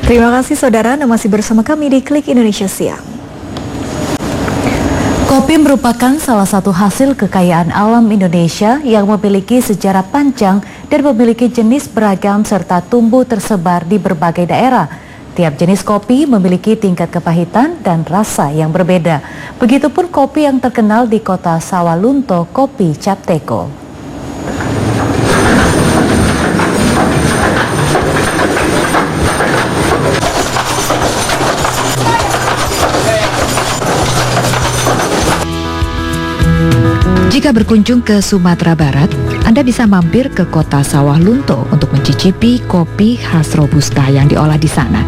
Terima kasih saudara, Anda masih bersama kami di Klik Indonesia Siang. Kopi merupakan salah satu hasil kekayaan alam Indonesia yang memiliki sejarah panjang dan memiliki jenis beragam serta tumbuh tersebar di berbagai daerah. Tiap jenis kopi memiliki tingkat kepahitan dan rasa yang berbeda. Begitupun kopi yang terkenal di kota Sawalunto, kopi Cap Teko. Jika berkunjung ke Sumatera Barat, Anda bisa mampir ke kota Sawalunto untuk mencicipi kopi khas Robusta yang diolah di sana.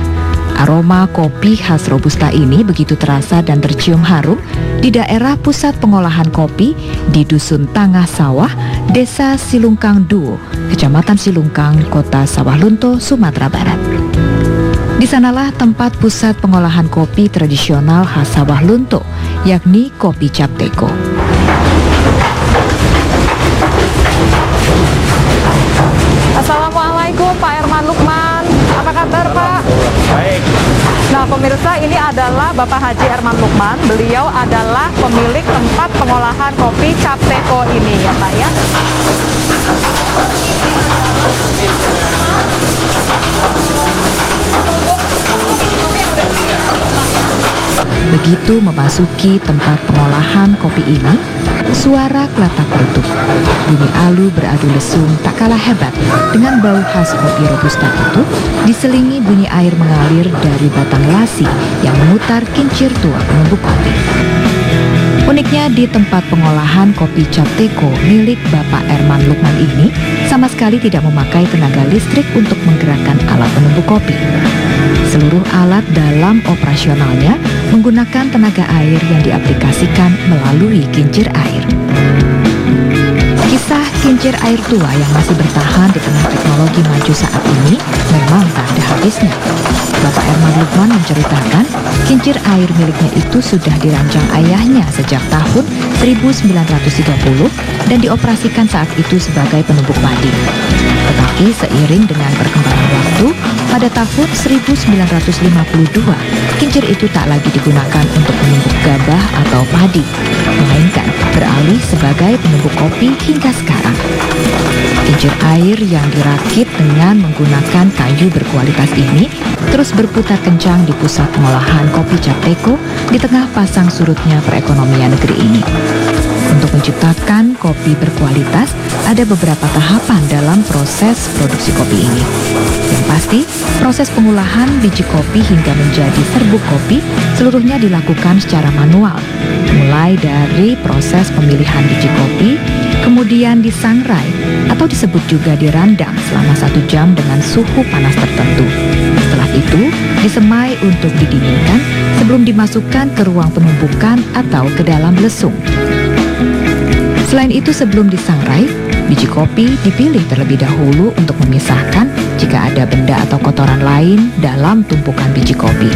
Aroma kopi khas Robusta ini begitu terasa dan tercium harum di daerah pusat pengolahan kopi di Dusun Tangah Sawah, Desa Silungkang Duo, Kecamatan Silungkang, Kota Sawalunto, Sumatera Barat. Di sanalah tempat pusat pengolahan kopi tradisional khas Sawalunto, yakni kopi Cap Teko. Assalamualaikum Pak Herman Lukman, apa kabar Pak? Baik. Nah pemirsa, ini adalah Bapak Haji Herman Lukman. Beliau adalah pemilik tempat pengolahan kopi Cap Teko ini ya Pak ya. Begitu memasuki tempat pengolahan kopi ini, suara kelatak bertup. Bunyi alu beradu lesung tak kalah hebat dengan bau khas kopi Robusta itu, diselingi bunyi air mengalir dari batang lasi yang memutar kincir tua penumbuk kopi. Uniknya di tempat pengolahan kopi Cap Teko milik Bapak Herman Lukman ini sama sekali tidak memakai tenaga listrik untuk menggerakkan alat penumbuk kopi. Seluruh alat dalam operasionalnya menggunakan tenaga air yang diaplikasikan melalui kincir air. Kisah kincir air tua yang masih bertahan di tengah teknologi maju saat ini memang tak ada habisnya. Bapak Herman Lukman menceritakan kincir air miliknya itu sudah dirancang ayahnya sejak tahun 1930 dan dioperasikan saat itu sebagai penumbuk padi. Tetapi seiring dengan perkembangan waktu, pada tahun 1952, kincir itu tak lagi digunakan untuk menumbuk gabah atau padi, melainkan beralih sebagai penumbuk kopi hingga sekarang. Kincir air yang dirakit dengan menggunakan kayu berkualitas ini terus berputar kencang di pusat pengolahan kopi Cap Teko di tengah pasang surutnya perekonomian negeri ini. Untuk menciptakan kopi berkualitas, ada beberapa tahapan dalam proses produksi kopi ini. Yang pasti, proses pengolahan biji kopi hingga menjadi serbuk kopi seluruhnya dilakukan secara manual. Mulai dari proses pemilihan biji kopi, kemudian disangrai atau disebut juga dirandang selama 1 jam dengan suhu panas tertentu. Setelah itu, disemai untuk didinginkan sebelum dimasukkan ke ruang penumpukan atau ke dalam lesung. Selain itu, sebelum disangrai, biji kopi dipilih terlebih dahulu untuk memisahkan jika ada benda atau kotoran lain dalam tumpukan biji kopi.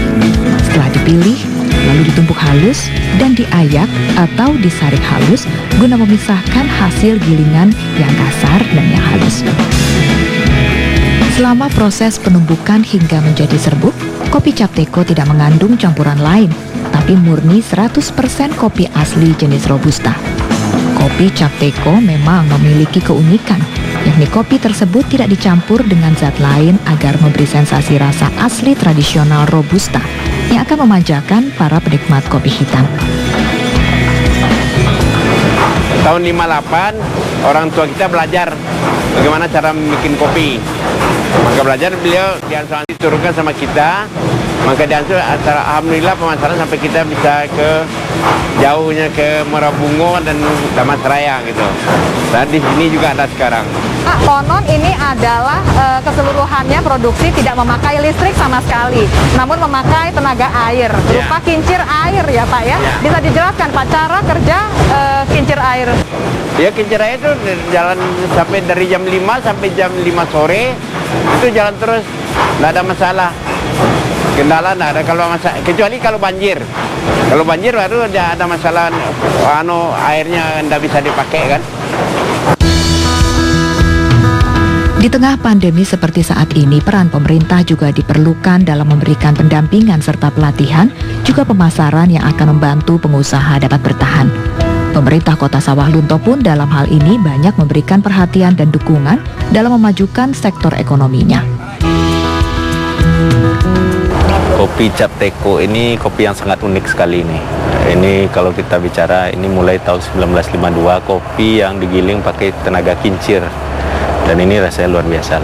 Setelah dipilih, lalu ditumpuk halus dan diayak atau disaring halus guna memisahkan hasil gilingan yang kasar dan yang halus. Selama proses penumbukan hingga menjadi serbuk, kopi Cap Teko tidak mengandung campuran lain, tapi murni 100% kopi asli jenis Robusta. Kopi Cap Teko memang memiliki keunikan, yakni kopi tersebut tidak dicampur dengan zat lain agar memberi sensasi rasa asli tradisional Robusta yang akan memanjakan para penikmat kopi hitam. Tahun 58, orang tua kita belajar bagaimana cara bikin kopi. Maka belajar beliau diansur diturunkan sama kita. Maka diansur alhamdulillah pemasaran sampai kita bisa ke jauhnya ke Merabungo dan Damasraya gitu. Dan di sini juga ada sekarang. Pak, konon ini adalah keseluruhannya produksi tidak memakai listrik sama sekali, namun memakai tenaga air, berupa kincir air ya Pak ya. Bisa dijelaskan Pak cara kerja kincir air? Ya, kincir air itu jalan sampai dari jam 5 sampai jam 5 sore, itu jalan terus, nggak ada masalah. Kendala nggak ada kalau masalah, kecuali kalau banjir. Kalau banjir baru ada masalah, airnya nggak bisa dipakai kan. Di tengah pandemi seperti saat ini, peran pemerintah juga diperlukan dalam memberikan pendampingan serta pelatihan, juga pemasaran yang akan membantu pengusaha dapat bertahan. Pemerintah Kota Sawah Lunto pun dalam hal ini banyak memberikan perhatian dan dukungan dalam memajukan sektor ekonominya. Kopi Cap Teko ini kopi yang sangat unik sekali ini. Ini kalau kita bicara ini mulai tahun 1952 kopi yang digiling pakai tenaga kincir. Dan ini rasanya luar biasa.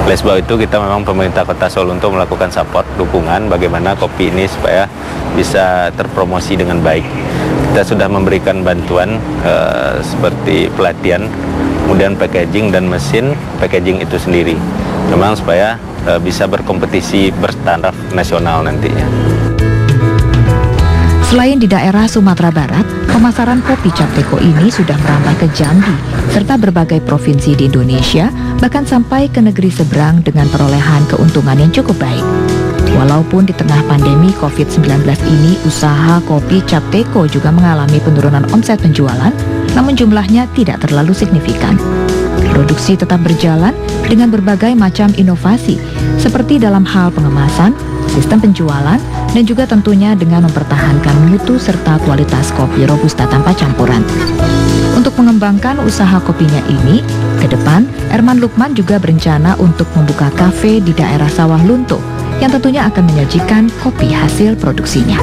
Oleh sebab itu kita memang pemerintah Kota Sawah Lunto melakukan support, dukungan bagaimana kopi ini supaya bisa terpromosi dengan baik. Kita sudah memberikan bantuan seperti pelatihan, kemudian packaging dan mesin packaging itu sendiri. Memang supaya bisa berkompetisi berstandar nasional nantinya. Selain di daerah Sumatera Barat, pemasaran kopi Cap Teko ini sudah merambah ke Jambi, serta berbagai provinsi di Indonesia, bahkan sampai ke negeri seberang dengan perolehan keuntungan yang cukup baik. Walaupun di tengah pandemi COVID-19 ini, usaha kopi Cap Teko juga mengalami penurunan omset penjualan, namun jumlahnya tidak terlalu signifikan. Produksi tetap berjalan dengan berbagai macam inovasi, seperti dalam hal pengemasan, sistem penjualan, dan juga tentunya dengan mempertahankan mutu serta kualitas kopi Robusta tanpa campuran. Untuk mengembangkan usaha kopinya ini, ke depan Erman Lukman juga berencana untuk membuka kafe di daerah Sawah Lunto yang tentunya akan menyajikan kopi hasil produksinya.